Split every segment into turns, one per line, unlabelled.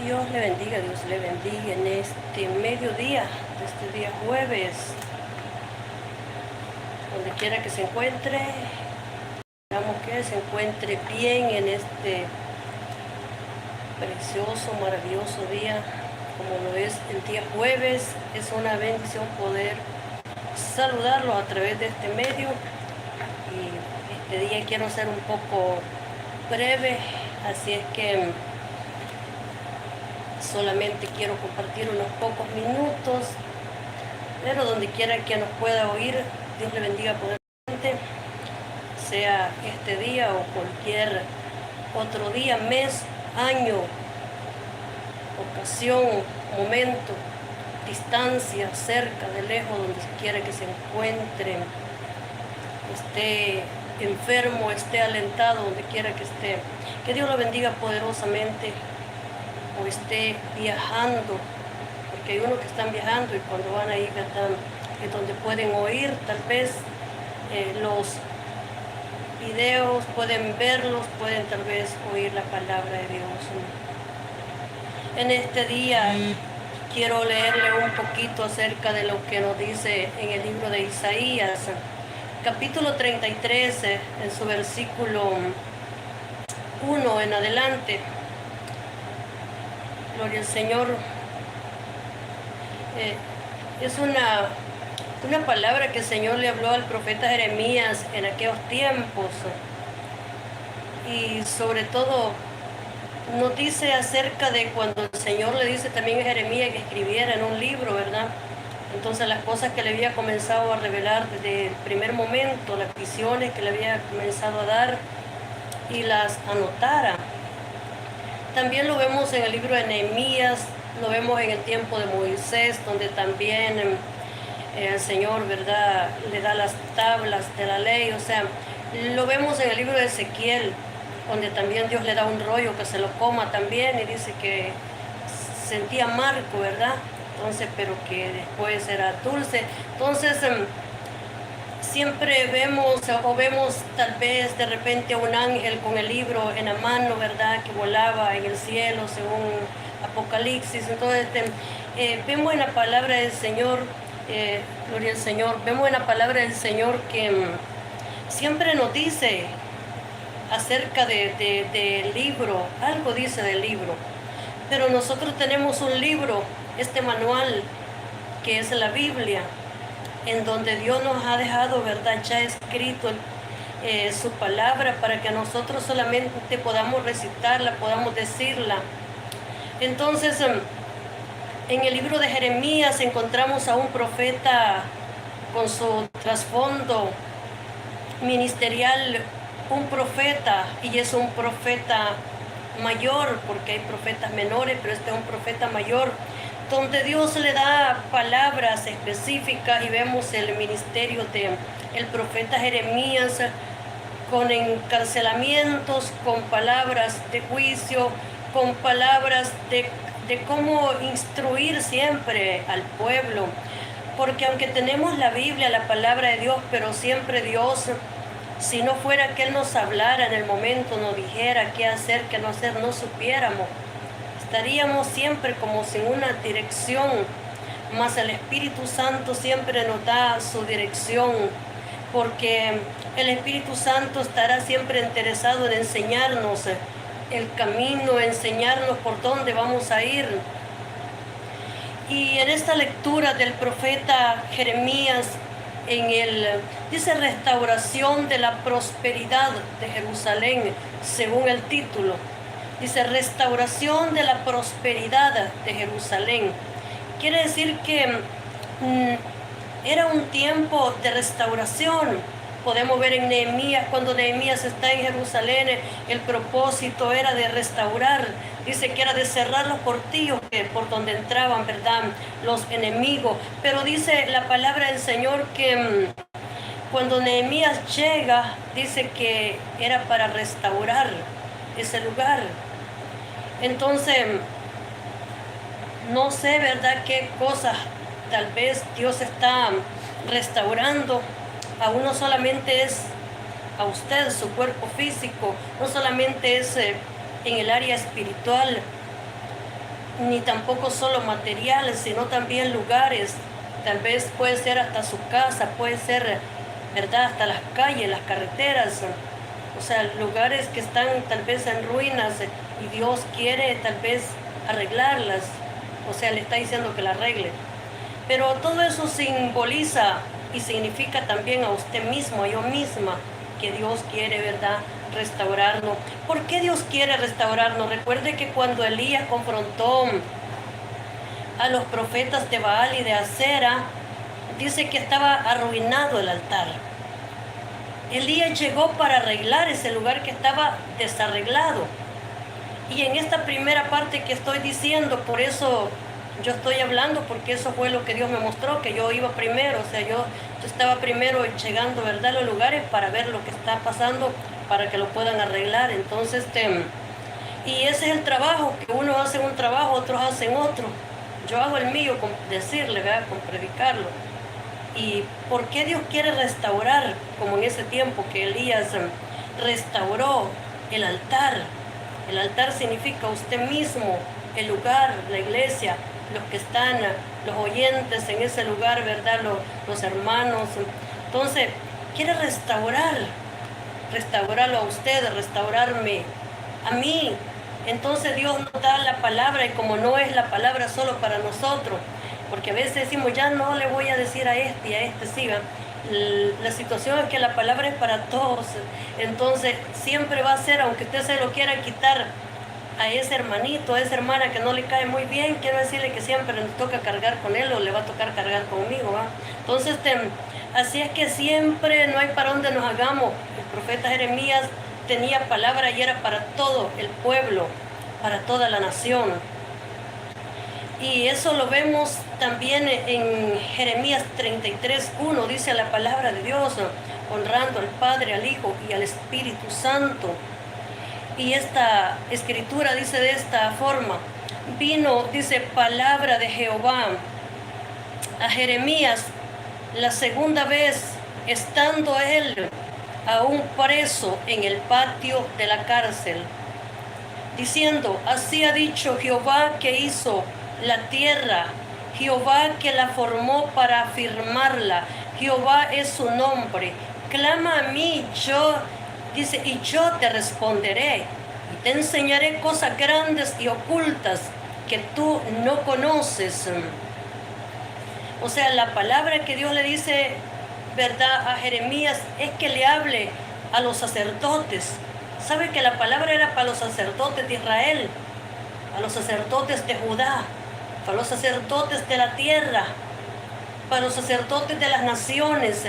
Dios le bendiga, Dios le bendiga en este mediodía, de este día jueves, donde quiera que se encuentre, esperamos que se encuentre bien en este precioso, maravilloso día, como lo es el día jueves. Es una bendición poder saludarlo a través de este medio, y este día quiero ser un poco breve, así es que solamente quiero compartir unos pocos minutos, pero donde quiera que nos pueda oír, Dios le bendiga poderosamente, sea este día o cualquier otro día, mes, año, ocasión, momento, distancia, cerca, de lejos, donde quiera que se encuentre, esté enfermo, esté alentado, donde quiera que esté. Que Dios lo bendiga poderosamente, o esté viajando, porque hay unos que están viajando y cuando van ahí, ¿verdad?, es donde pueden oír tal vez los videos, pueden verlos, pueden tal vez oír la palabra de Dios. En este día quiero leerle un poquito acerca de lo que nos dice en el libro de Isaías, capítulo 33, en su versículo 1 en adelante. Gloria al Señor. Es una palabra que el Señor le habló al profeta Jeremías en aquellos tiempos, y sobre todo nos dice acerca de cuando el Señor le dice también a Jeremías que escribiera en un libro, ¿verdad? Entonces las cosas que le había comenzado a revelar desde el primer momento, las visiones que le había comenzado a dar, y las anotara. También lo vemos en el libro de Nehemías, lo vemos en el tiempo de Moisés, donde también el Señor, ¿verdad?, le da las tablas de la ley. O sea, lo vemos en el libro de Ezequiel, donde también Dios le da un rollo que se lo coma también, y dice que sentía amargo, ¿verdad? Entonces, pero que después era dulce. Entonces, siempre vemos tal vez de repente un ángel con el libro en la mano, ¿verdad?, que volaba en el cielo según Apocalipsis. Entonces vemos en la palabra del Señor, gloria al Señor, vemos en la palabra del Señor que siempre nos dice acerca del libro, algo dice del libro, pero nosotros tenemos un libro, este manual, que es la Biblia, en donde Dios nos ha dejado, ¿verdad?, ya escrito su palabra, para que nosotros solamente podamos recitarla, podamos decirla. Entonces, en el libro de Jeremías encontramos a un profeta con su trasfondo ministerial, un profeta, y es un profeta mayor, porque hay profetas menores, pero este es un profeta mayor, donde Dios le da palabras específicas, y vemos el ministerio del profeta Jeremías con encarcelamientos, con palabras de juicio, con palabras de cómo instruir siempre al pueblo, porque aunque tenemos la Biblia, la palabra de Dios, pero siempre Dios, si no fuera que Él nos hablara en el momento, nos dijera qué hacer, qué no hacer, no supiéramos, estaríamos siempre como sin una dirección. Mas el Espíritu Santo siempre nos da su dirección, porque el Espíritu Santo estará siempre interesado en enseñarnos el camino, enseñarnos por dónde vamos a ir. Y en esta lectura del profeta Jeremías, dice restauración de la prosperidad de Jerusalén, según el título. Dice restauración de la prosperidad de Jerusalén. Quiere decir que era un tiempo de restauración. Podemos ver en Nehemías, cuando Nehemías está en Jerusalén, el propósito era de restaurar. Dice que era de cerrar los portillos por donde entraban, ¿verdad?, los enemigos. Pero dice la palabra del Señor que cuando Nehemías llega, dice que era para restaurar ese lugar. Entonces, no sé, ¿verdad?, qué cosas tal vez Dios está restaurando. Aún no solamente es a usted, su cuerpo físico, no solamente es en el área espiritual, ni tampoco solo materiales, sino también lugares. Tal vez puede ser hasta su casa, puede ser, ¿verdad?, hasta las calles, las carreteras, o sea, lugares que están tal vez en ruinas y Dios quiere tal vez arreglarlas, o sea, le está diciendo que la arregle. Pero todo eso simboliza y significa también a usted mismo, a yo misma, que Dios quiere, ¿verdad?, restaurarnos. ¿Por qué Dios quiere restaurarnos? Recuerde que cuando Elías confrontó a los profetas de Baal y de Acera, dice que estaba arruinado el altar. Elías llegó para arreglar ese lugar que estaba desarreglado. Y en esta primera parte que estoy diciendo, por eso yo estoy hablando, porque eso fue lo que Dios me mostró, que yo iba primero, o sea, yo estaba primero llegando, ¿verdad?, a los lugares para ver lo que está pasando, para que lo puedan arreglar. Entonces, y ese es el trabajo, que unos hacen un trabajo, otros hacen otro. Yo hago el mío con decirle, ¿verdad?, con predicarlo. ¿Y por qué Dios quiere restaurar, como en ese tiempo que Elías restauró el altar? El altar significa usted mismo, el lugar, la iglesia, los que están, los oyentes en ese lugar, ¿verdad?, los hermanos. Entonces, quiere restaurarlo a usted, restaurarme a mí. Entonces Dios nos da la palabra, y como no es la palabra solo para nosotros, porque a veces decimos, ya no le voy a decir a este y a este sí, ¿verdad? La situación es que la palabra es para todos. Entonces siempre va a ser, aunque usted se lo quiera quitar a ese hermanito, a esa hermana que no le cae muy bien, quiero decirle que siempre nos toca cargar con él, o le va a tocar cargar conmigo, ¿va? Entonces, así es que siempre no hay para dónde nos hagamos. El profeta Jeremías tenía palabra y era para todo el pueblo, para toda la nación. Y eso lo vemos también en Jeremías 33:1, dice la palabra de Dios, honrando al Padre, al Hijo y al Espíritu Santo. Y esta escritura dice de esta forma: vino, dice, palabra de Jehová a Jeremías la segunda vez, estando él aún preso en el patio de la cárcel, diciendo, así ha dicho Jehová que hizo la tierra, Jehová que la formó para afirmarla, Jehová es su nombre, clama a mí, yo, dice, y yo te responderé, y te enseñaré cosas grandes y ocultas que tú no conoces. O sea, la palabra que Dios le dice, ¿verdad?, a Jeremías es que le hable a los sacerdotes. ¿Sabe que la palabra era para los sacerdotes de Israel, a los sacerdotes de Judá, para los sacerdotes de la tierra, para los sacerdotes de las naciones?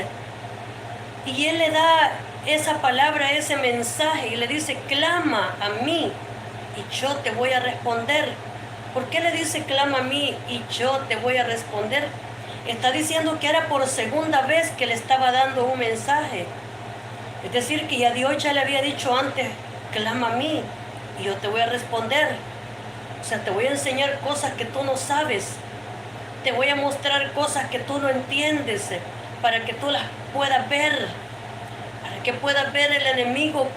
Y Él le da esa palabra, ese mensaje, y le dice, clama a mí y yo te voy a responder. ¿Por qué le dice clama a mí y yo te voy a responder? Está diciendo que era por segunda vez que le estaba dando un mensaje. Es decir, que ya Dios ya le había dicho antes, clama a mí y yo te voy a responder. O sea, te voy a enseñar cosas que tú no sabes. Te voy a mostrar cosas que tú no entiendes, para que tú las puedas ver. Para que puedas ver el enemigo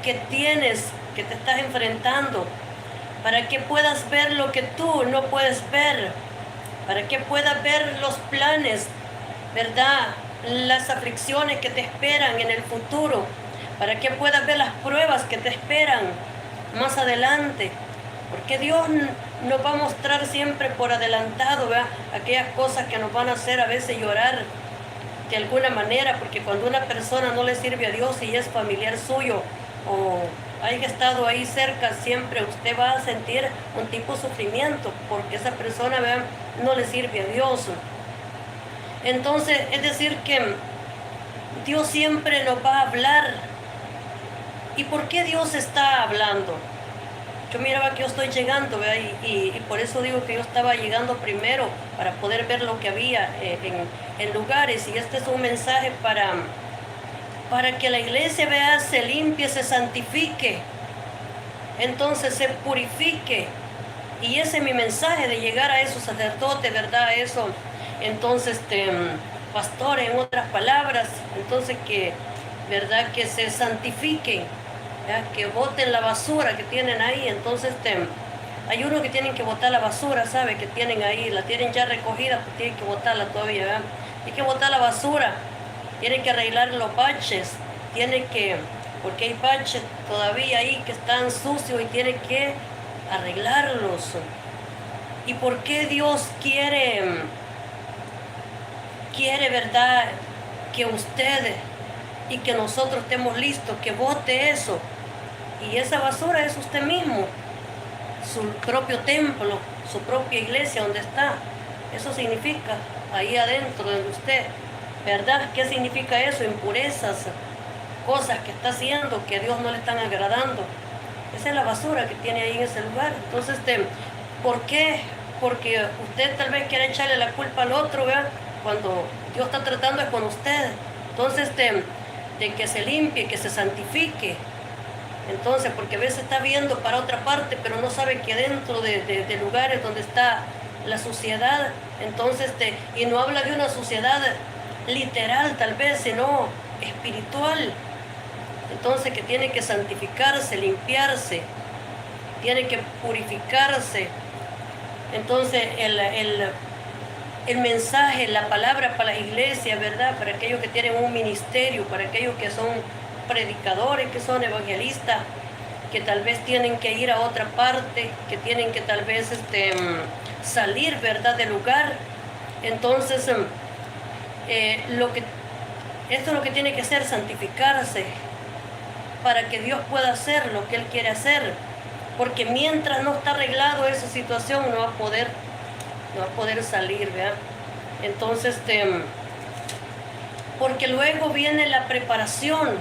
que tienes, que te estás enfrentando. Para que puedas ver lo que tú no puedes ver. Para que puedas ver los planes, ¿verdad?, las aflicciones que te esperan en el futuro, para que puedas ver las pruebas que te esperan más adelante, porque Dios nos va a mostrar siempre por adelantado, ¿verdad?, aquellas cosas que nos van a hacer a veces llorar de alguna manera, porque cuando una persona no le sirve a Dios y es familiar suyo o haya estado ahí cerca, siempre usted va a sentir un tipo de sufrimiento, porque esa persona, ¿verdad?, no le sirve a Dios. Entonces, es decir que Dios siempre nos va a hablar. ¿Y por qué Dios está hablando? Yo miraba que yo estoy llegando, ¿verdad? Y por eso digo que yo estaba llegando primero, para poder ver lo que había en lugares. Y este es un mensaje para que la iglesia, vea, se limpie, se santifique, entonces se purifique. Y ese es mi mensaje, de llegar a esos sacerdotes, ¿verdad? Eso, entonces, pastores, en otras palabras, entonces que, ¿verdad?, que se santifiquen, ¿ya?, que boten la basura que tienen ahí. Entonces, Hay unos que tienen que botar la basura, ¿sabe? Que tienen ahí, la tienen ya recogida, pues tienen que botarla todavía, ¿verdad? Hay que botar la basura, tienen que arreglar los baches, tienen que, porque hay baches todavía ahí que están sucios y tienen que arreglarlos. ¿Y por qué Dios quiere, verdad, que usted y que nosotros estemos listos, que bote eso? Y esa basura es usted mismo, su propio templo, su propia iglesia donde está. Eso significa ahí adentro de usted, ¿verdad? ¿Qué significa eso? Impurezas, cosas que está haciendo que a Dios no le están agradando. Esa es la basura que tiene ahí en ese lugar. Entonces, ¿por qué? Porque usted tal vez quiere echarle la culpa al otro, ¿verdad? Cuando Dios está tratando es con usted. Entonces, de que se limpie, que se santifique. Entonces, porque a veces está viendo para otra parte, pero no sabe que dentro de lugares donde está la suciedad, entonces, y no habla de una suciedad literal tal vez, sino espiritual. Entonces, que tiene que santificarse, limpiarse, tiene que purificarse. Entonces, el mensaje, la palabra para las iglesias, ¿verdad? Para aquellos que tienen un ministerio, para aquellos que son predicadores, que son evangelistas, que tal vez tienen que ir a otra parte, que tienen que tal vez salir, ¿verdad?, del lugar. Entonces, esto es lo que tiene que hacer, santificarse, para que Dios pueda hacer lo que Él quiere hacer. Porque mientras no está arreglado esa situación, no va a poder salir, ¿verdad? Entonces, porque luego viene la preparación,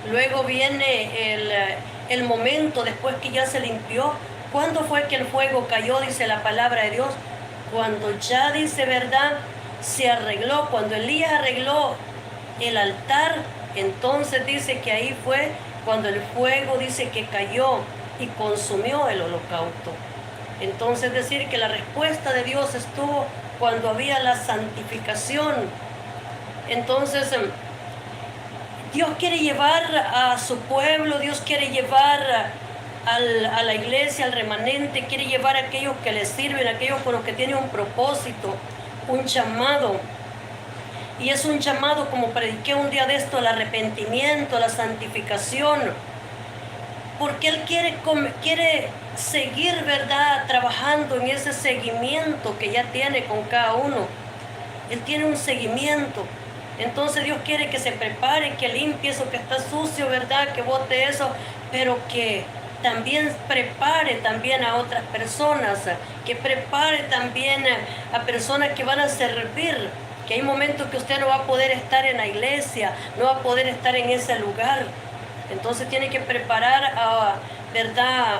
luego viene el momento después que ya se limpió. ¿Cuándo fue que el fuego cayó? Dice la palabra de Dios. Cuando ya, dice, ¿verdad?, se arregló, cuando Elías arregló el altar, entonces dice que ahí fue cuando el fuego, dice, que cayó y consumió el holocausto. Entonces decir que la respuesta de Dios estuvo cuando había la santificación. Entonces, Dios quiere llevar a su pueblo, Dios quiere llevar a la iglesia, al remanente, quiere llevar a aquellos que le sirven, a aquellos con los que tiene un propósito, un llamado. Y es un llamado, como prediqué un día de esto, al arrepentimiento, a la santificación. Porque Él quiere seguir, ¿verdad?, trabajando en ese seguimiento que ya tiene con cada uno. Él tiene un seguimiento. Entonces Dios quiere que se prepare, que limpie eso que está sucio, ¿verdad?, que bote eso, pero que también prepare también a otras personas, que prepare también a personas que van a servir, que hay momentos que usted no va a poder estar en la iglesia, no va a poder estar en ese lugar. Entonces tiene que preparar ¿verdad?,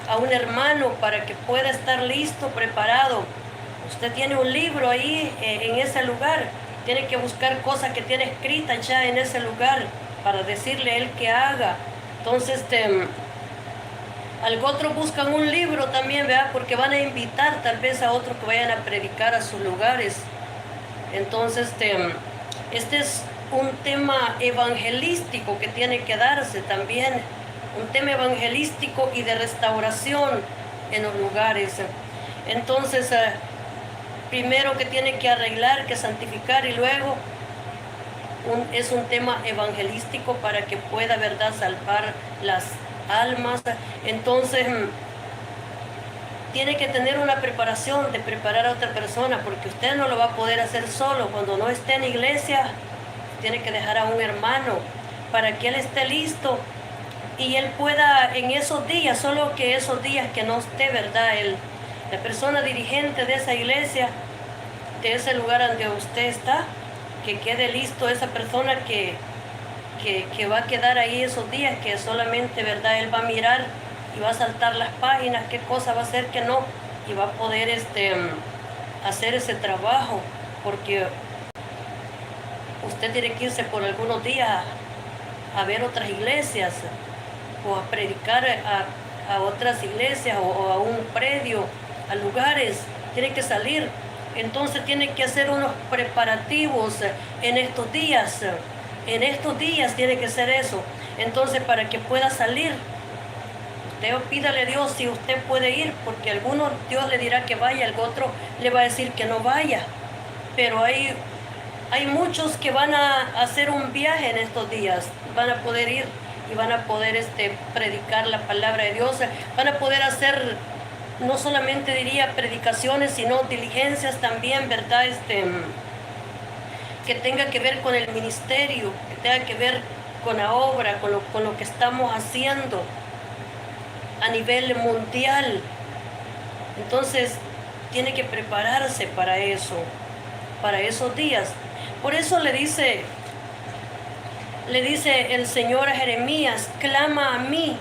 a un hermano para que pueda estar listo, preparado. Usted tiene un libro ahí en ese lugar, tiene que buscar cosas que tiene escritas ya en ese lugar para decirle a él que haga. Entonces, otros buscan un libro también, ¿verdad?, porque van a invitar tal vez a otros que vayan a predicar a sus lugares. Entonces, este es un tema evangelístico que tiene que darse también, un tema evangelístico y de restauración en los lugares. Entonces, primero que tiene que arreglar, que santificar, y luego es un tema evangelístico para que pueda, ¿verdad?, salvar las almas. Entonces, tiene que tener una preparación de preparar a otra persona, porque usted no lo va a poder hacer solo. Cuando no esté en iglesia, tiene que dejar a un hermano para que él esté listo y él pueda en esos días, solo que esos días que no esté, ¿verdad?, la persona dirigente de esa iglesia, de ese lugar donde usted está, que quede listo esa persona que va a quedar ahí esos días, que solamente, ¿verdad?, él va a mirar y va a saltar las páginas, qué cosa va a hacer, que no, y va a poder hacer ese trabajo, porque usted tiene que irse por algunos días a ver otras iglesias o a predicar a otras iglesias o a un predio, a lugares, tiene que salir. Entonces tiene que hacer unos preparativos en estos días tiene que hacer eso. Entonces, para que pueda salir, usted pídale a Dios si usted puede ir, porque a algunos Dios le dirá que vaya, al otro le va a decir que no vaya. Pero hay muchos que van a hacer un viaje en estos días, van a poder ir y van a poder predicar la palabra de Dios, van a poder hacer, no solamente diría predicaciones, sino diligencias también, ¿verdad? Que tenga que ver con el ministerio, que tenga que ver con la obra, con lo que estamos haciendo a nivel mundial. Entonces tiene que prepararse para eso, para esos días. Por eso le dice el Señor a Jeremías: clama a mí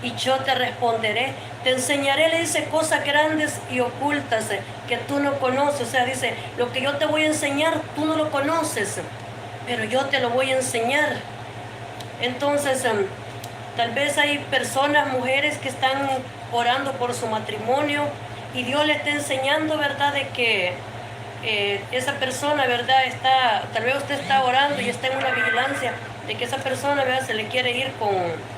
y yo te responderé. Te enseñaré, le dice, cosas grandes y ocultas que tú no conoces. O sea, dice, lo que yo te voy a enseñar, tú no lo conoces, pero yo te lo voy a enseñar. Entonces, tal vez hay personas, mujeres, que están orando por su matrimonio y Dios le está enseñando, ¿verdad?, de que esa persona, ¿verdad?, tal vez usted está orando y está en una vigilancia de que esa persona, ¿verdad?, se le quiere ir con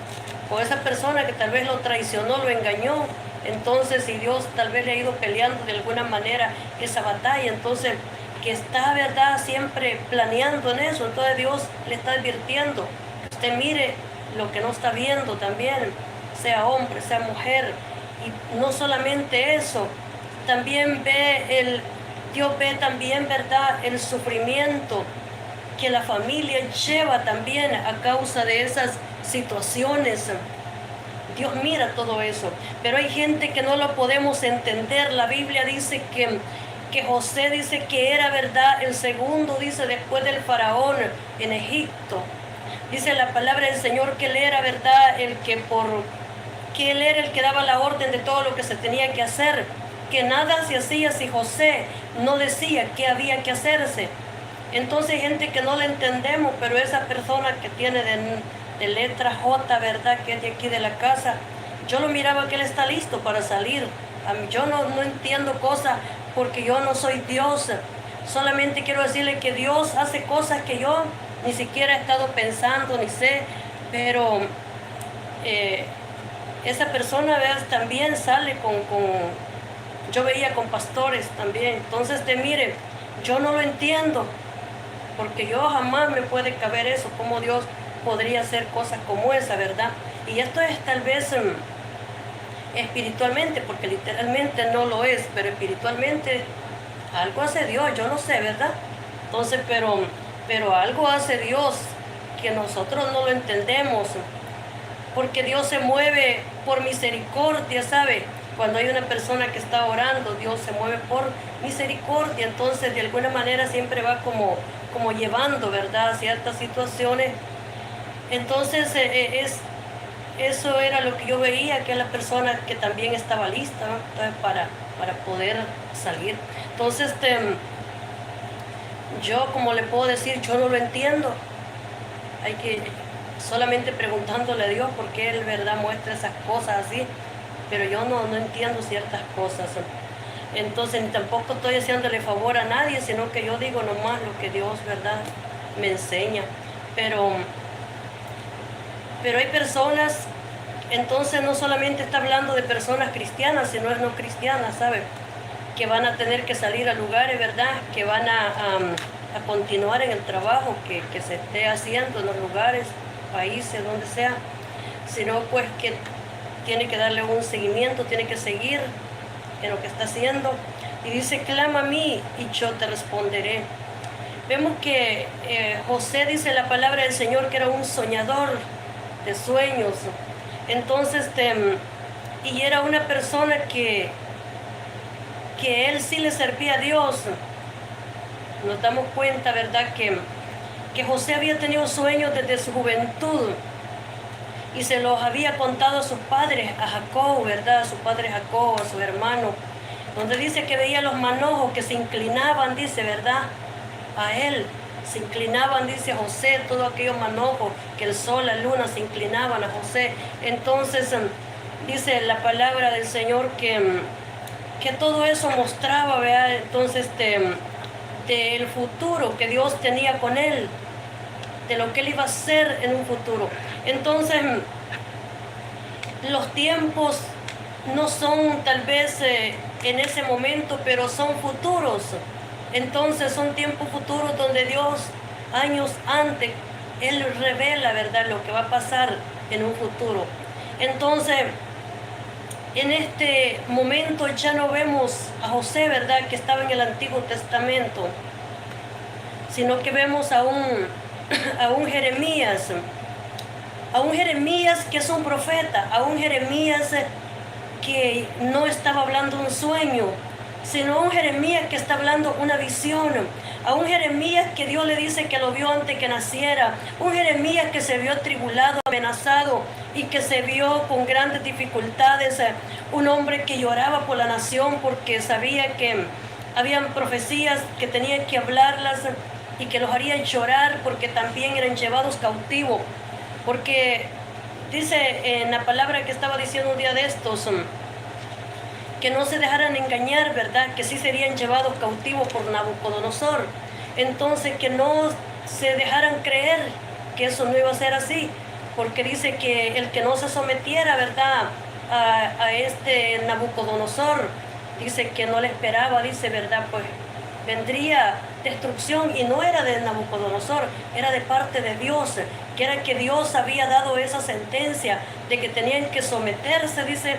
esa persona que tal vez lo traicionó, lo engañó. Entonces, si Dios tal vez le ha ido peleando de alguna manera esa batalla, entonces que está, ¿verdad?, siempre planeando en eso. Entonces Dios le está advirtiendo: usted mire lo que no está viendo también, sea hombre, sea mujer. Y no solamente eso, también Dios ve también, ¿verdad?, el sufrimiento que la familia lleva también a causa de esas situaciones. Dios mira todo eso, pero hay gente que no lo podemos entender. La Biblia dice que José dice que era, ¿verdad?, el segundo, dice, después del faraón en Egipto. Dice la palabra del Señor que él era, ¿verdad?, que él era el que daba la orden de todo lo que se tenía que hacer, que nada se hacía si José no decía qué había que hacerse. Entonces hay gente que no le entendemos, pero esa persona que tiene de letra J, ¿verdad?, que es de aquí de la casa, yo lo miraba que él está listo para salir. Yo no entiendo cosas porque yo no soy Dios. Solamente quiero decirle que Dios hace cosas que yo ni siquiera he estado pensando, ni sé, pero esa persona, ¿verdad?, también sale yo veía con pastores también. Entonces, mire, yo no lo entiendo, porque yo jamás me puede caber eso, cómo Dios podría hacer cosas como esa, ¿verdad? Y esto es tal vez espiritualmente, porque literalmente no lo es, pero espiritualmente algo hace Dios, yo no sé, ¿verdad? Entonces, pero algo hace Dios que nosotros no lo entendemos, porque Dios se mueve por misericordia, ¿sabe? Cuando hay una persona que está orando, Dios se mueve por misericordia. Entonces, de alguna manera siempre va como llevando, ¿verdad?, ciertas situaciones. Entonces, eso era lo que yo veía, que la persona que también estaba lista, ¿no?, entonces, para poder salir. Entonces, yo, como le puedo decir, yo no lo entiendo. Hay que solamente preguntándole a Dios por qué Él, ¿verdad?, muestra esas cosas así. Pero yo no entiendo ciertas cosas. Entonces, ni tampoco estoy haciéndole favor a nadie, sino que yo digo nomás lo que Dios, ¿verdad?, me enseña. Pero hay personas, entonces no solamente está hablando de personas cristianas, sino es no cristianas, ¿sabe?, que van a tener que salir a lugares, ¿verdad?, que van a continuar en el trabajo que se esté haciendo en los lugares, países, donde sea, sino pues que tiene que darle un seguimiento, tiene que seguir en lo que está haciendo. Y dice: clama a mí y yo te responderé. Vemos que José, dice la palabra del Señor, que era un soñador de sueños. Entonces, y era una persona que él sí le servía a Dios. Nos damos cuenta, ¿verdad?, que José había tenido sueños desde su juventud y se los había contado a sus padres, a Jacob, ¿verdad?, a su padre Jacob, a su hermano, donde dice que veía los manojos que se inclinaban, dice, ¿verdad?, a él. Se inclinaban, dice José, todos aquellos manojos, que el sol, la luna se inclinaban a José. Entonces, dice la palabra del Señor que todo eso mostraba, ¿verdad?, entonces, del futuro que Dios tenía con él, de lo que él iba a hacer en un futuro. Entonces, los tiempos no son tal vez en ese momento, pero son futuros. Entonces son tiempos futuros donde Dios, años antes, Él revela, ¿verdad?, lo que va a pasar en un futuro. Entonces, en este momento ya no vemos a José, ¿verdad?, que estaba en el Antiguo Testamento, sino que vemos a un Jeremías, que es un profeta, a un Jeremías que no estaba hablando un sueño, sino un Jeremías que está hablando una visión, a un Jeremías que Dios le dice que lo vio antes que naciera, un Jeremías que se vio atribulado, amenazado y que se vio con grandes dificultades, un hombre que lloraba por la nación porque sabía que habían profecías que tenían que hablarlas y que los harían llorar porque también eran llevados cautivos, porque dice en la palabra que estaba diciendo un día de estos, que no se dejaran engañar, ¿verdad?, que sí serían llevados cautivos por Nabucodonosor. Entonces, que no se dejaran creer que eso no iba a ser así, porque dice que el que no se sometiera, ¿verdad?, a este Nabucodonosor, dice que no le esperaba, dice, ¿verdad?, pues vendría destrucción, y no era de Nabucodonosor, era de parte de Dios, que era que Dios había dado esa sentencia de que tenían que someterse, dice,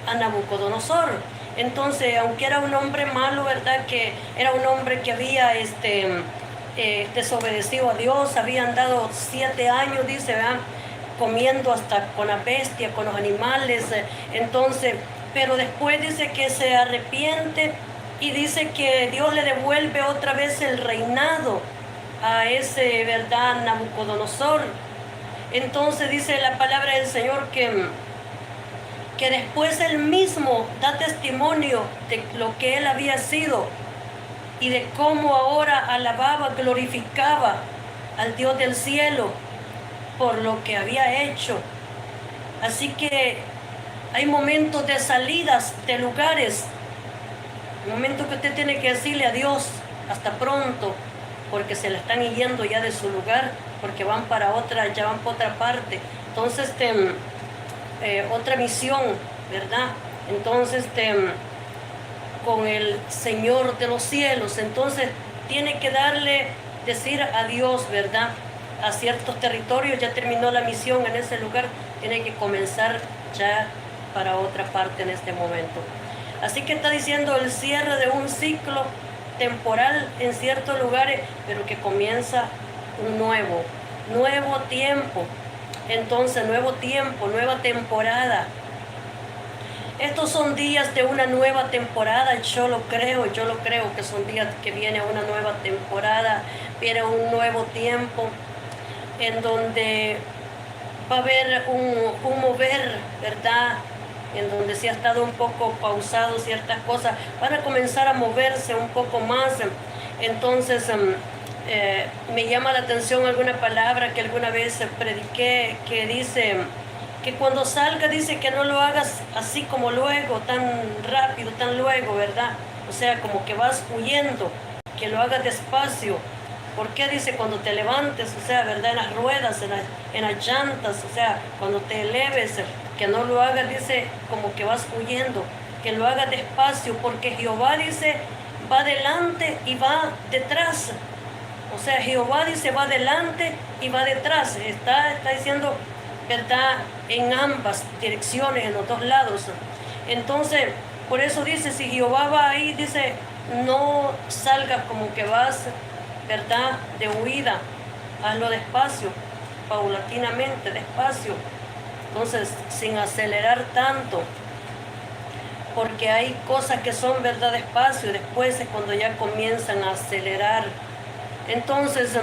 a Nabucodonosor. Entonces, aunque era un hombre malo, ¿verdad?, que era un hombre que había desobedecido a Dios, había andado 7 años, dice, ¿verdad?, comiendo hasta con la bestia, con los animales, entonces, pero después dice que se arrepiente y dice que Dios le devuelve otra vez el reinado a ese, ¿verdad?, Nabucodonosor. Entonces dice la palabra del Señor que después él mismo da testimonio de lo que él había sido y de cómo ahora alababa, glorificaba al Dios del cielo por lo que había hecho. Así que hay momentos de salidas de lugares, momentos que usted tiene que decirle a Dios hasta pronto, porque se le están yendo ya de su lugar, porque van para otra, ya van para otra parte. Entonces, otra misión, ¿verdad? Entonces, con el Señor de los cielos. Entonces, tiene que decir adiós, ¿verdad?, a ciertos territorios. Ya terminó la misión en ese lugar, tiene que comenzar ya para otra parte en este momento. Así que está diciendo el cierre de un ciclo temporal en ciertos lugares, pero que comienza un nuevo tiempo. Entonces, nuevo tiempo, nueva temporada. Estos son días de una nueva temporada, yo lo creo que son días que viene una nueva temporada, viene un nuevo tiempo en donde va a haber un mover, ¿verdad?, en donde sí ha estado un poco pausado ciertas cosas, van a comenzar a moverse un poco más. Entonces, me llama la atención alguna palabra que alguna vez prediqué, que dice que cuando salga, dice que no lo hagas así como luego, tan rápido, tan luego, ¿verdad? O sea, como que vas huyendo, que lo hagas despacio. ¿Por qué? Dice, cuando te levantes, o sea, ¿verdad?, en las ruedas, en las llantas, o sea, cuando te eleves, que no lo hagas, dice, como que vas huyendo, que lo hagas despacio, porque Jehová, dice, va adelante y va detrás. O sea, Jehová, dice, va adelante y va detrás. Está diciendo, ¿verdad?, en ambas direcciones, en los dos lados. Entonces, por eso dice, si Jehová va ahí, dice, no salgas como que vas, ¿verdad?, de huida. Hazlo despacio, paulatinamente, despacio. Entonces, sin acelerar tanto, porque hay cosas que son, ¿verdad?, despacio, y después es cuando ya comienzan a acelerar. Entonces,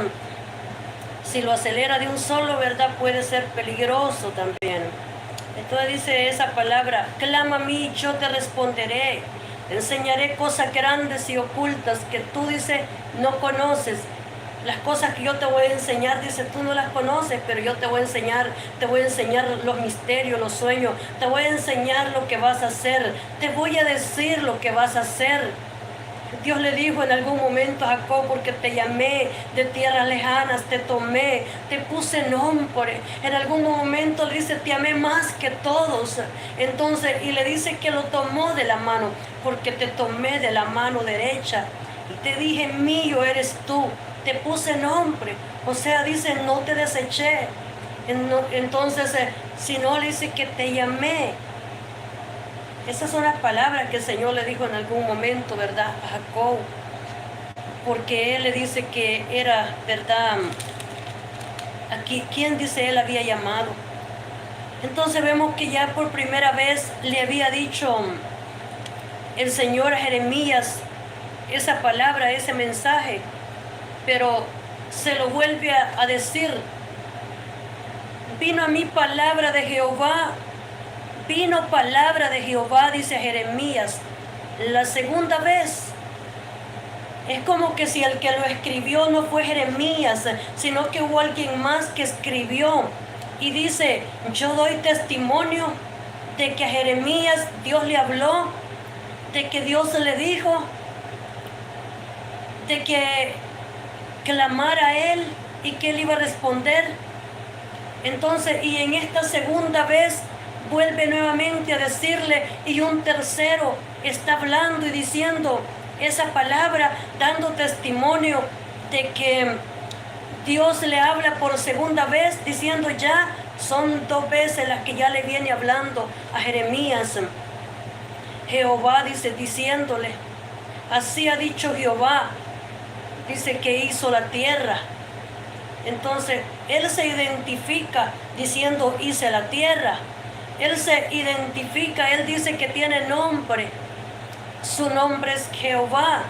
si lo acelera de un solo, ¿verdad?, puede ser peligroso también. Entonces dice esa palabra, clama a mí, yo te responderé, te enseñaré cosas grandes y ocultas que tú, dice, no conoces. Las cosas que yo te voy a enseñar, dice, tú no las conoces, pero yo te voy a enseñar los misterios, los sueños, te voy a enseñar lo que vas a hacer, te voy a decir lo que vas a hacer. Dios le dijo en algún momento a Jacob, porque te llamé de tierras lejanas, te tomé, te puse nombre. En algún momento le dice, te amé más que todos. Entonces, y le dice que lo tomó de la mano, porque te tomé de la mano derecha. Y te dije, mío eres tú, te puse nombre. O sea, dice, no te deseché. Entonces, si no, le dice que te llamé. Esas son las palabras que el Señor le dijo en algún momento, ¿verdad? A Jacob. Porque Él le dice que era, ¿verdad? Aquí, ¿quién dice Él había llamado? Entonces vemos que ya por primera vez le había dicho el Señor a Jeremías esa palabra, ese mensaje. Pero se lo vuelve a decir. Vino a mí palabra de Jehová. Vino palabra de Jehová, dice Jeremías, la segunda vez. Es como que si el que lo escribió no fue Jeremías, sino que hubo alguien más que escribió. Y dice, yo doy testimonio de que a Jeremías Dios le habló, de que Dios le dijo, de que clamara a él y que él iba a responder. Entonces, y en esta segunda vez, vuelve nuevamente a decirle, y un tercero está hablando y diciendo esa palabra, dando testimonio de que Dios le habla por segunda vez, diciendo ya son 2 veces las que ya le viene hablando a Jeremías. Jehová dice, diciéndole, así ha dicho Jehová, dice que hizo la tierra. Entonces, él se identifica diciendo, hice la tierra. Él se identifica, él dice que tiene nombre. Su nombre es Jehová.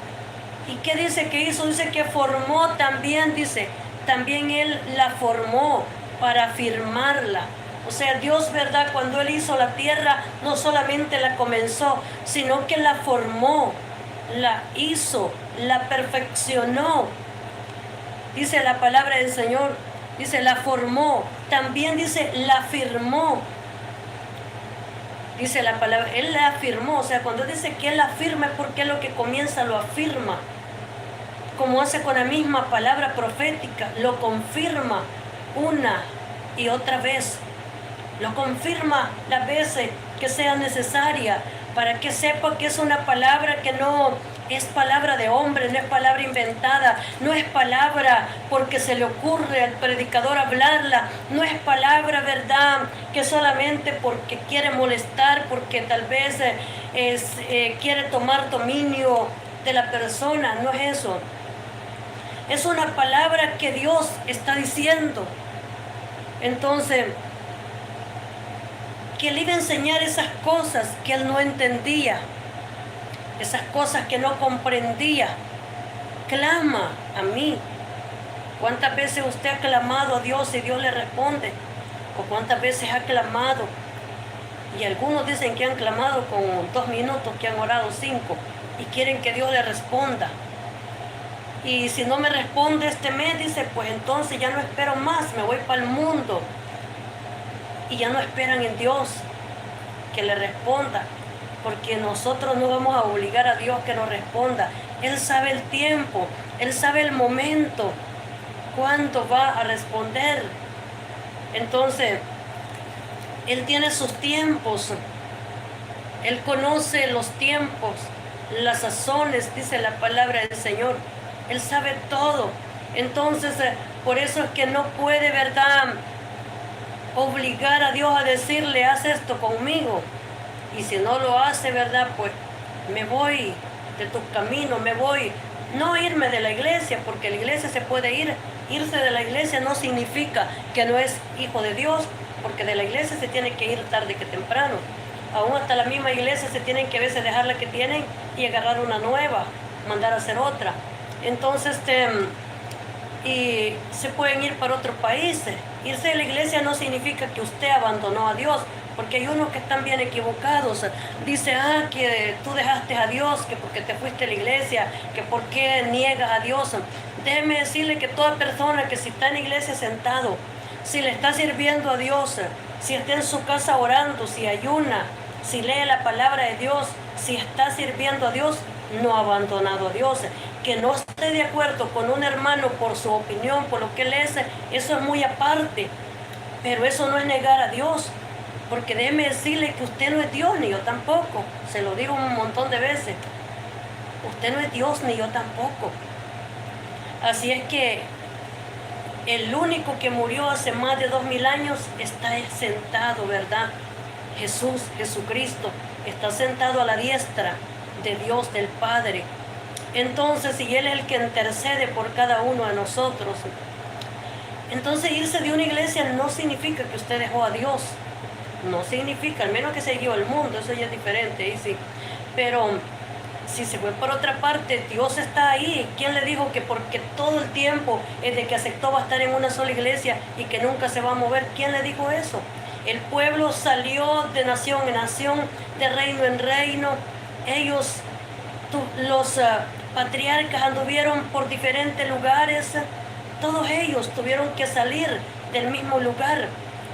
¿Y qué dice que hizo? Dice que formó también, dice, también él la formó para afirmarla. O sea, Dios, ¿verdad? Cuando él hizo la tierra, no solamente la comenzó, sino que la formó, la hizo, la perfeccionó. Dice la palabra del Señor, dice, la formó. También dice, la afirmó. Dice la palabra, Él la afirmó. O sea, cuando dice que Él la afirma es porque lo que comienza lo afirma. Como hace con la misma palabra profética, lo confirma una y otra vez. Lo confirma las veces que sea necesaria para que sepa que es una palabra que no es palabra de hombre, no es palabra inventada, no es palabra porque se le ocurre al predicador hablarla, no es palabra, ¿verdad?, que solamente porque quiere molestar, porque tal vez quiere tomar dominio de la persona, no es eso. Es una palabra que Dios está diciendo. Entonces, que le iba a enseñar esas cosas que él no entendía, esas cosas que no comprendía. Clama a mí. ¿Cuántas veces usted ha clamado a Dios y Dios le responde? ¿O cuántas veces ha clamado? Y algunos dicen que han clamado con 2 minutos, que han orado 5 y quieren que Dios le responda. Y si no me responde este mes, dice, pues entonces ya no espero más, me voy para el mundo. Y ya no esperan en Dios que le responda, porque nosotros no vamos a obligar a Dios que nos responda. Él sabe el tiempo, Él sabe el momento, cuándo va a responder. Entonces, Él tiene sus tiempos, Él conoce los tiempos, las sazones, dice la palabra del Señor. Él sabe todo. Entonces, por eso es que no puede, ¿verdad?, obligar a Dios a decirle, haz esto conmigo. Y si no lo hace, ¿verdad?, pues me voy de tu camino, me voy. No irme de la iglesia, porque la iglesia se puede ir. Irse de la iglesia no significa que no es hijo de Dios, porque de la iglesia se tiene que ir tarde que temprano. Aún hasta la misma iglesia se tienen que a veces dejar la que tienen y agarrar una nueva, mandar a hacer otra. Entonces, y se pueden ir para otros países. Irse de la iglesia no significa que usted abandonó a Dios, porque hay unos que están bien equivocados. Dice, que tú dejaste a Dios, que porque te fuiste a la iglesia, que por qué niegas a Dios. Déjeme decirle que toda persona que si está en la iglesia sentado, si le está sirviendo a Dios, si está en su casa orando, si ayuna, si lee la palabra de Dios, si está sirviendo a Dios, no ha abandonado a Dios. Que no esté de acuerdo con un hermano por su opinión, por lo que él es, eso es muy aparte. Pero eso no es negar a Dios. Porque déjeme decirle que usted no es Dios, ni yo tampoco. Se lo digo un montón de veces. Usted no es Dios, ni yo tampoco. Así es que el único que murió hace más de 2000 años está sentado, ¿verdad? Jesucristo, está sentado a la diestra de Dios, del Padre. Entonces, si Él es el que intercede por cada uno de nosotros, entonces irse de una iglesia no significa que usted dejó a Dios. No significa, al menos que se guió el mundo, eso ya es diferente, y sí. Pero si se fue por otra parte, Dios está ahí. ¿Quién le dijo que porque todo el tiempo desde que aceptó va a estar en una sola iglesia y que nunca se va a mover? ¿Quién le dijo eso? El pueblo salió de nación en nación, de reino en reino. Ellos, los patriarcas anduvieron por diferentes lugares. Todos ellos tuvieron que salir del mismo lugar.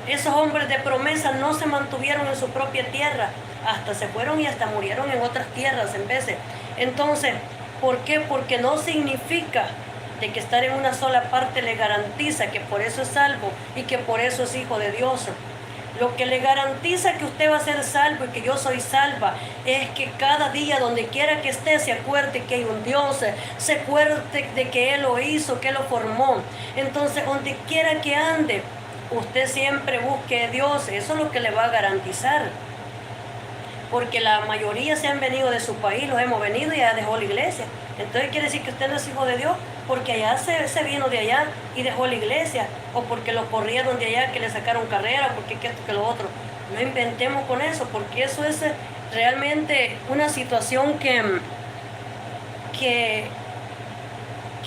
Esos hombres de promesa no se mantuvieron en su propia tierra, hasta se fueron y hasta murieron en otras tierras en veces. Entonces, ¿por qué? Porque no significa de que estar en una sola parte le garantiza que por eso es salvo y que por eso es hijo de Dios. Lo que le garantiza que usted va a ser salvo y que yo soy salva es que cada día, donde quiera que esté, se acuerde que hay un Dios, se acuerde de que Él lo hizo, que Él lo formó. Entonces, donde quiera que ande, usted siempre busque a Dios. Eso es lo que le va a garantizar. Porque la mayoría se han venido de su país, los hemos venido y ya dejó la iglesia. Entonces quiere decir que usted no es hijo de Dios, porque allá se vino de allá y dejó la iglesia, o porque lo corrieron de allá, que le sacaron carrera, porque que esto, que lo otro. No inventemos con eso, porque eso es realmente una situación que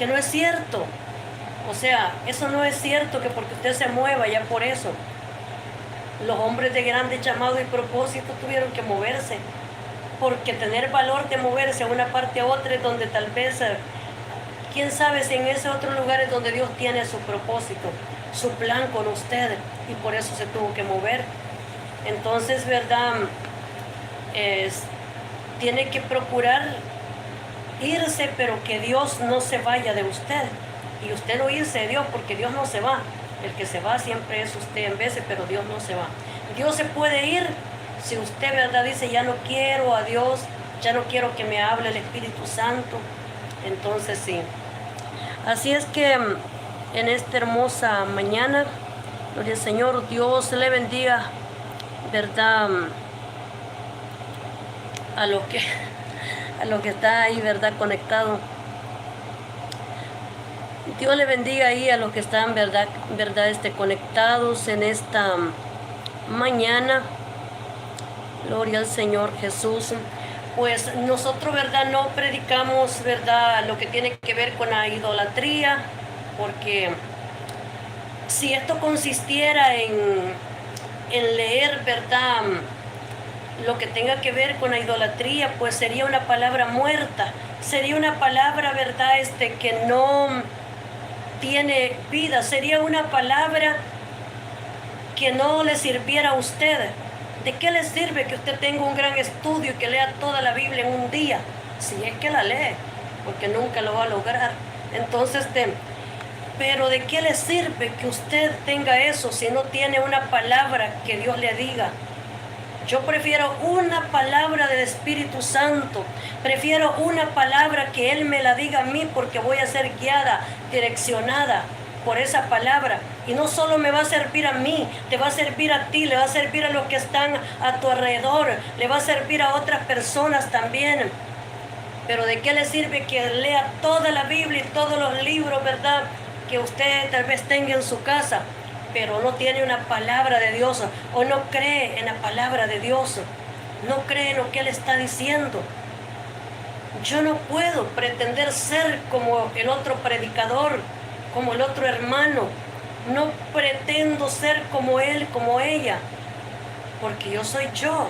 no es cierto. O sea, eso no es cierto, que porque usted se mueva ya por eso. Los hombres de grande llamado y propósito tuvieron que moverse, porque tener valor de moverse a una parte a otra es donde tal vez, quién sabe si en ese otro lugar es donde Dios tiene su propósito, su plan con usted, y por eso se tuvo que mover. Entonces, ¿verdad? Tiene que procurar irse, pero que Dios no se vaya de usted, y usted no irse de Dios, porque Dios no se va. El que se va siempre es usted en veces, pero Dios no se va. Dios se puede ir si usted, ¿verdad?, dice, ya no quiero a Dios, ya no quiero que me hable el Espíritu Santo. Entonces sí. Así es que en esta hermosa mañana, gloria al Señor, Dios le bendiga, ¿verdad?, a lo que está ahí, ¿verdad?, conectado. Dios le bendiga ahí a los que están, ¿verdad, conectados en esta mañana. Gloria al Señor Jesús. Pues nosotros, ¿verdad?, no predicamos, ¿verdad?, lo que tiene que ver con la idolatría, porque si esto consistiera en leer, ¿verdad?, lo que tenga que ver con la idolatría, pues sería una palabra muerta, sería una palabra, ¿verdad?, que no tiene vida, sería una palabra que no le sirviera a usted. ¿De qué le sirve que usted tenga un gran estudio y que lea toda la Biblia en un día? Si es que la lee, porque nunca lo va a lograr. Entonces, pero ¿de qué le sirve que usted tenga eso si no tiene una palabra que Dios le diga? Yo prefiero una palabra del Espíritu Santo. Prefiero una palabra que Él me la diga a mí, porque voy a ser guiada, direccionada por esa palabra. Y no solo me va a servir a mí, te va a servir a ti, le va a servir a los que están a tu alrededor, le va a servir a otras personas también. Pero ¿de qué le sirve que lea toda la Biblia y todos los libros, ¿verdad?, que usted tal vez tenga en su casa, pero no tiene una palabra de Dios, o no cree en la palabra de Dios, no cree en lo que Él está diciendo? Yo no puedo pretender ser como el otro predicador, como el otro hermano. No pretendo ser como él, como ella, porque yo soy yo.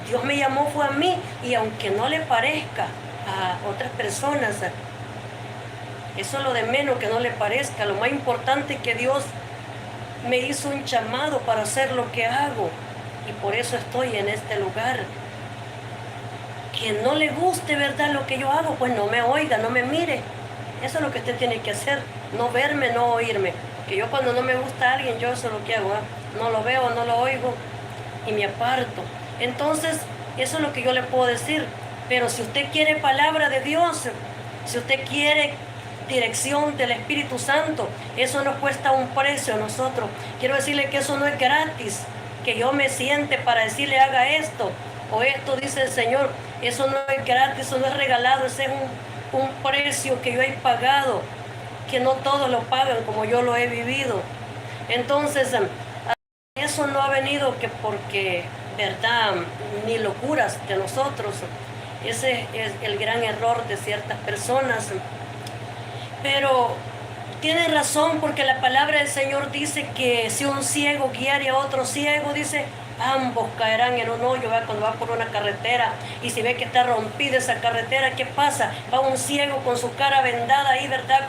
Dios me llamó, fue a mí, y aunque no le parezca a otras personas, eso es lo de menos, que no le parezca. Lo más importante es que Dios me hizo un llamado para hacer lo que hago, y por eso estoy en este lugar. que no le guste, ¿verdad?, lo que yo hago, pues no me oiga, no me mire. Eso es lo que usted tiene que hacer, no verme, no oírme. Que yo cuando no me gusta a alguien, yo eso es lo que hago, ¿eh? No lo veo, no lo oigo y me aparto. Entonces, eso es lo que yo le puedo decir. Pero si usted quiere palabra de Dios, si usted quiere dirección del Espíritu Santo, eso nos cuesta un precio a nosotros. Quiero decirle que eso no es gratis, que yo me siente para decirle haga esto o esto, dice el Señor. Eso no es gratis, eso no es regalado, ese es un precio que yo he pagado, que no todos lo pagan como yo lo he vivido. Entonces, eso no ha venido que porque, ¿verdad?, ni locuras de nosotros. Ese es el gran error de ciertas personas. Pero tiene razón, porque la palabra del Señor dice que si un ciego guiare a otro ciego, dice, ambos caerán en un hoyo, ¿verdad?, cuando va por una carretera y si ve que está rompida esa carretera, ¿qué pasa? Va un ciego con su cara vendada ahí, ¿verdad?,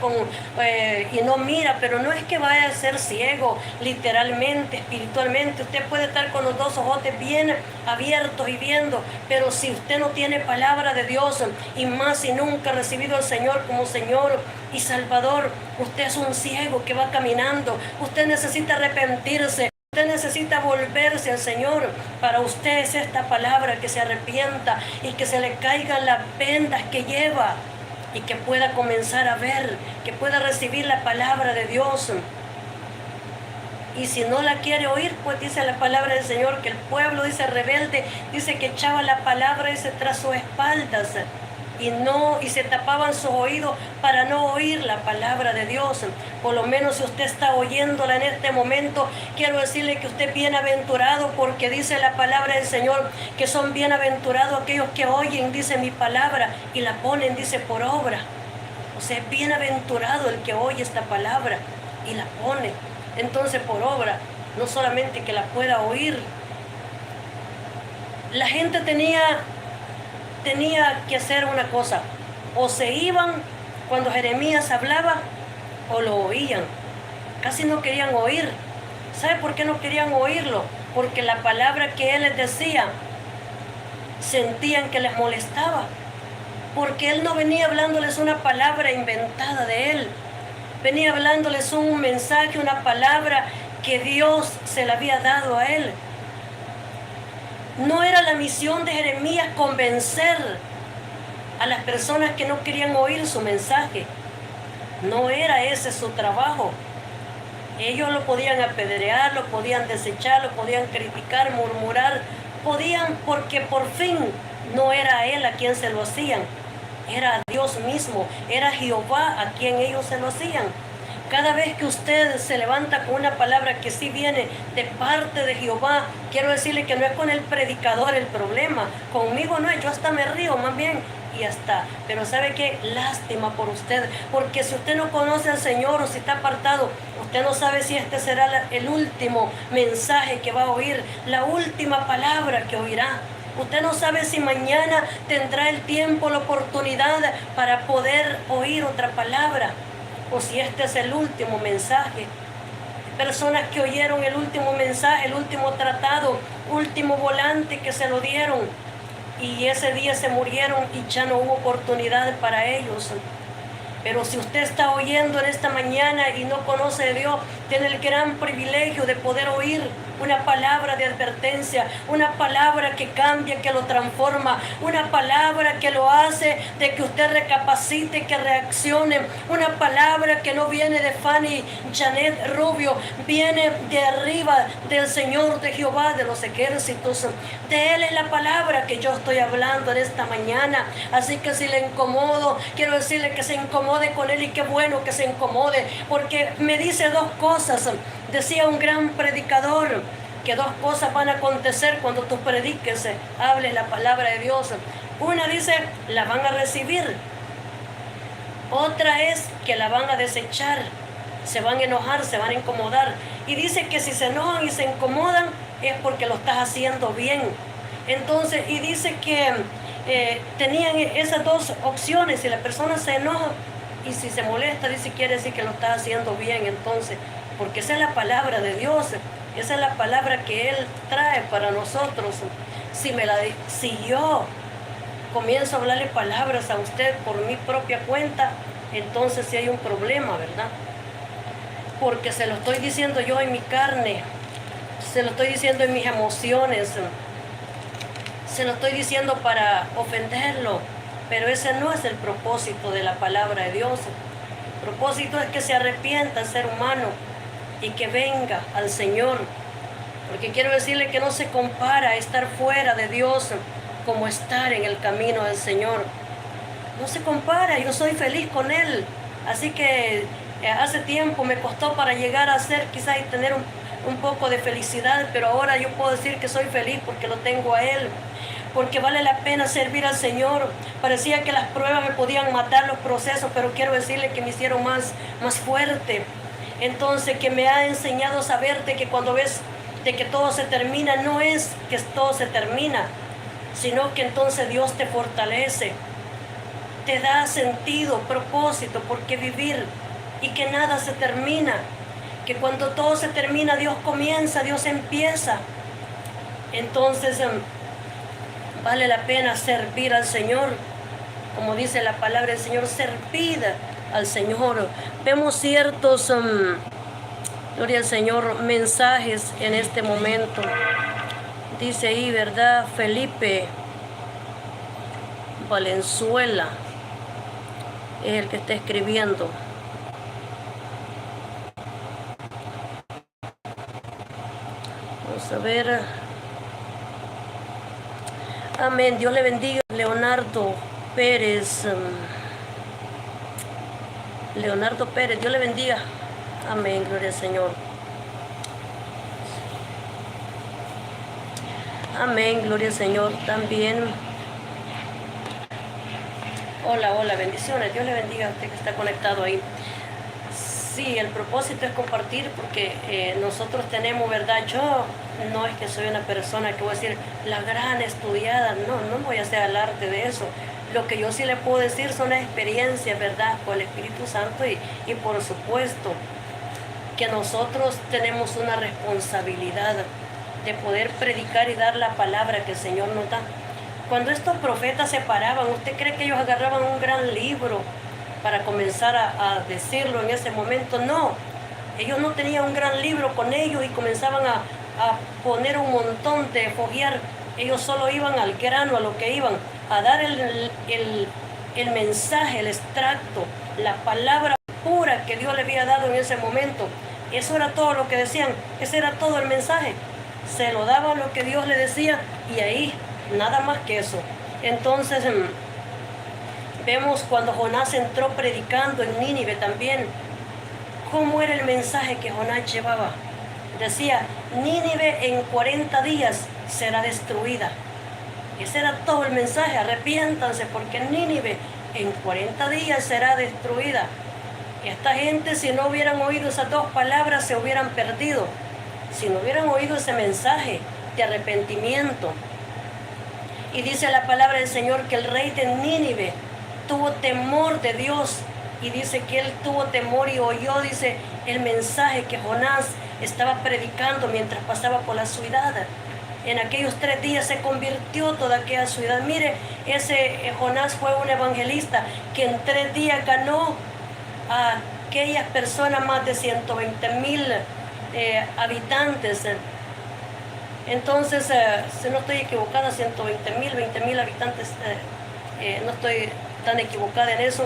y no mira, pero no es que vaya a ser ciego literalmente, espiritualmente. Usted puede estar con los dos ojos bien abiertos y viendo, pero si usted no tiene palabra de Dios, y más si nunca ha recibido al Señor como Señor y Salvador, usted es un ciego que va caminando. Usted necesita arrepentirse. Usted necesita volverse al Señor. Para usted es esta palabra, que se arrepienta y que se le caigan las vendas que lleva y que pueda comenzar a ver, que pueda recibir la palabra de Dios. Y si no la quiere oír, pues dice la palabra del Señor que el pueblo, dice, rebelde, dice que echaba la palabra tras sus espaldas y se tapaban sus oídos para no oír la palabra de Dios. Por lo menos si usted está oyéndola en este momento, quiero decirle que usted es bienaventurado, porque dice la palabra del Señor que son bienaventurados aquellos que oyen, dice, mi palabra y la ponen, dice, por obra. O sea, es bienaventurado el que oye esta palabra y la pone, entonces, por obra, no solamente que la pueda oír. La gente tenía que hacer una cosa: o se iban cuando Jeremías hablaba o lo oían. Casi no querían oír. ¿Sabe por qué no querían oírlo? Porque la palabra que él les decía sentían que les molestaba, porque él no venía hablándoles una palabra inventada de él, venía hablándoles un mensaje, una palabra que Dios se le había dado a él. No era la misión de Jeremías convencer a las personas que no querían oír su mensaje. No era ese su trabajo. Ellos lo podían apedrear, lo podían desechar, lo podían criticar, murmurar. Podían, porque por fin no era a él a quien se lo hacían. Era a Dios mismo, era Jehová a quien ellos se lo hacían. Cada vez que usted se levanta con una palabra que sí viene de parte de Jehová, quiero decirle que no es con el predicador el problema. Conmigo no es, yo hasta me río más bien y ya está. Pero ¿sabe qué? Lástima por usted, porque si usted no conoce al Señor o si está apartado, usted no sabe si este será el último mensaje que va a oír, la última palabra que oirá. Usted no sabe si mañana tendrá el tiempo, la oportunidad para poder oír otra palabra, o si este es el último mensaje. Personas que oyeron el último mensaje, el último tratado, último volante que se lo dieron, y ese día se murieron y ya no hubo oportunidad para ellos. Pero si usted está oyendo en esta mañana y no conoce a Dios, tiene el gran privilegio de poder oír una palabra de advertencia, una palabra que cambia, que lo transforma, una palabra que lo hace de que usted recapacite, que reaccione, una palabra que no viene de Fanny Janet Rubio, viene de arriba, del Señor, de Jehová de los ejércitos. De Él es la palabra que yo estoy hablando en esta mañana. Así que si le incomodo, quiero decirle que se incomode con Él, y qué bueno que se incomode, porque me dice dos cosas. Decía un gran predicador que dos cosas van a acontecer cuando tú prediques, hables la palabra de Dios. Una, dice, la van a recibir. Otra es que la van a desechar, se van a enojar, se van a incomodar. Y dice que si se enojan y se incomodan es porque lo estás haciendo bien. Entonces, y dice que tenían esas dos opciones. Si la persona se enoja y si se molesta, dice, quiere decir que lo está haciendo bien. Entonces, porque esa es la palabra de Dios, esa es la palabra que Él trae para nosotros. Si yo comienzo a hablarle palabras a usted por mi propia cuenta, entonces sí hay un problema, ¿verdad? Porque se lo estoy diciendo yo en mi carne, se lo estoy diciendo en mis emociones, se lo estoy diciendo para ofenderlo, pero ese no es el propósito de la palabra de Dios. El propósito es que se arrepienta el ser humano y que venga al Señor, porque quiero decirle que no se compara estar fuera de Dios como estar en el camino del Señor. No se compara, yo soy feliz con Él, así que hace tiempo me costó para llegar a ser quizás y tener un poco de felicidad, pero ahora yo puedo decir que soy feliz porque lo tengo a Él, porque vale la pena servir al Señor. Parecía que las pruebas me podían matar, los procesos, pero quiero decirle que me hicieron más fuerte. Entonces, que me ha enseñado a saber de que cuando ves de que todo se termina, no es que todo se termina, sino que entonces Dios te fortalece, te da sentido, propósito, por qué vivir, y que nada se termina, que cuando todo se termina, Dios comienza, Dios empieza. Entonces, vale la pena servir al Señor, como dice la palabra del Señor, servid al Señor. Vemos ciertos, gloria al Señor, mensajes en este momento. Dice ahí, ¿verdad? Felipe Valenzuela es el que está escribiendo. Vamos a ver. Amén. Dios le bendiga. Leonardo Pérez. Leonardo Pérez. Dios le bendiga. Amén. Gloria al Señor. Amén. Gloria al Señor. También. Hola, hola. Bendiciones. Dios le bendiga a usted que está conectado ahí. Sí, el propósito es compartir porque nosotros tenemos, ¿verdad? Yo no es que soy una persona que voy a decir la gran estudiada, no voy a hacer alarde de eso. Lo que yo sí le puedo decir son las experiencias, ¿verdad? Con el Espíritu Santo y por supuesto que nosotros tenemos una responsabilidad de poder predicar y dar la palabra que el Señor nos da. Cuando estos profetas se paraban, ¿usted cree que ellos agarraban un gran libro para comenzar a decirlo en ese momento? No, ellos no tenían un gran libro con ellos y comenzaban a poner un montón de foguear. Ellos solo iban al grano, a lo que iban, a dar el mensaje, el extracto, la palabra pura que Dios le había dado en ese momento. Eso era todo lo que decían, ese era todo el mensaje. Se lo daba lo que Dios le decía y ahí, nada más que eso. Entonces, vemos cuando Jonás entró predicando en Nínive también, cómo era el mensaje que Jonás llevaba. Decía, Nínive en 40 días será destruida. Ese era todo el mensaje, arrepiéntanse porque Nínive en 40 días será destruida. Esta gente, si no hubieran oído esas dos palabras, se hubieran perdido. Si no hubieran oído ese mensaje de arrepentimiento. Y dice la palabra del Señor que el rey de Nínive tuvo temor de Dios, y dice que él tuvo temor y oyó, dice, el mensaje que Jonás estaba predicando mientras pasaba por la ciudad. En aquellos 3 días se convirtió toda aquella ciudad. Mire, ese Jonás fue un evangelista que en 3 días ganó a aquellas personas, más de 120,000 habitantes. Entonces, si no estoy equivocada, 120,000, 20,000 habitantes, no estoy tan equivocada en eso.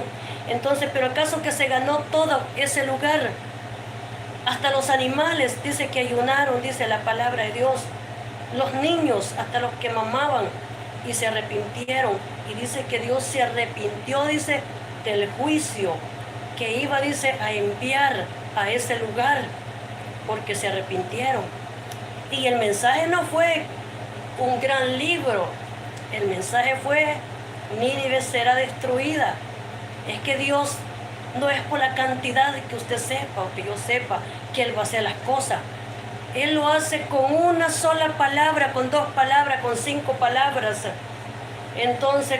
Entonces, pero acaso que se ganó todo ese lugar, hasta los animales, dice que ayunaron, dice la palabra de Dios, los niños, hasta los que mamaban, y se arrepintieron, y dice que Dios se arrepintió, dice, del juicio que iba, dice, a enviar a ese lugar, porque se arrepintieron. Y el mensaje no fue un gran libro, el mensaje fue, Nínive será destruida. Es que Dios no es por la cantidad que usted sepa o que yo sepa que Él va a hacer las cosas. Él lo hace con una sola palabra, con 2 palabras, con 5 palabras. Entonces,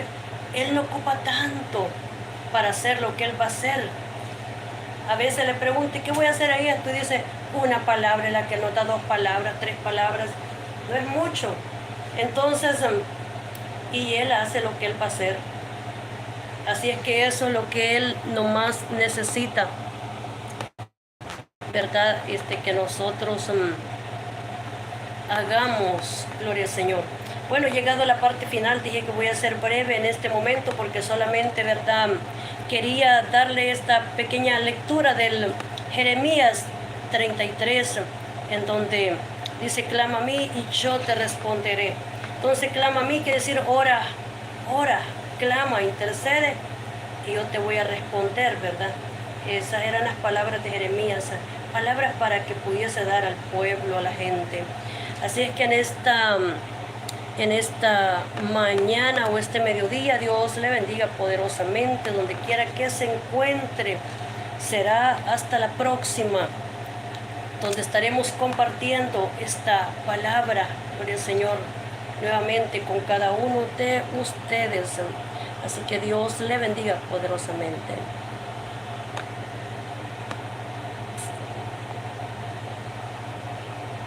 Él no ocupa tanto para hacer lo que Él va a hacer. A veces le pregunto, ¿qué voy a hacer ahí? Tú dices, una palabra, la que nota 2 palabras, 3 palabras. No es mucho. Entonces, y Él hace lo que Él va a hacer. Así es que eso es lo que Él nomás necesita, ¿verdad? Que nosotros hagamos, gloria al Señor. Bueno, llegado a la parte final, dije que voy a ser breve en este momento porque solamente, ¿verdad?, quería darle esta pequeña lectura del Jeremías 33, en donde dice, clama a mí y yo te responderé. Entonces, clama a mí quiere decir ora, ora, clama, intercede y yo te voy a responder, ¿verdad? Esas eran las palabras de Jeremías, palabras para que pudiese dar al pueblo, a la gente. Así es que en esta mañana o este mediodía, Dios le bendiga poderosamente, donde quiera que se encuentre. Será hasta la próxima, donde estaremos compartiendo esta palabra, gloria al Señor, nuevamente con cada uno de ustedes. Así que Dios le bendiga poderosamente.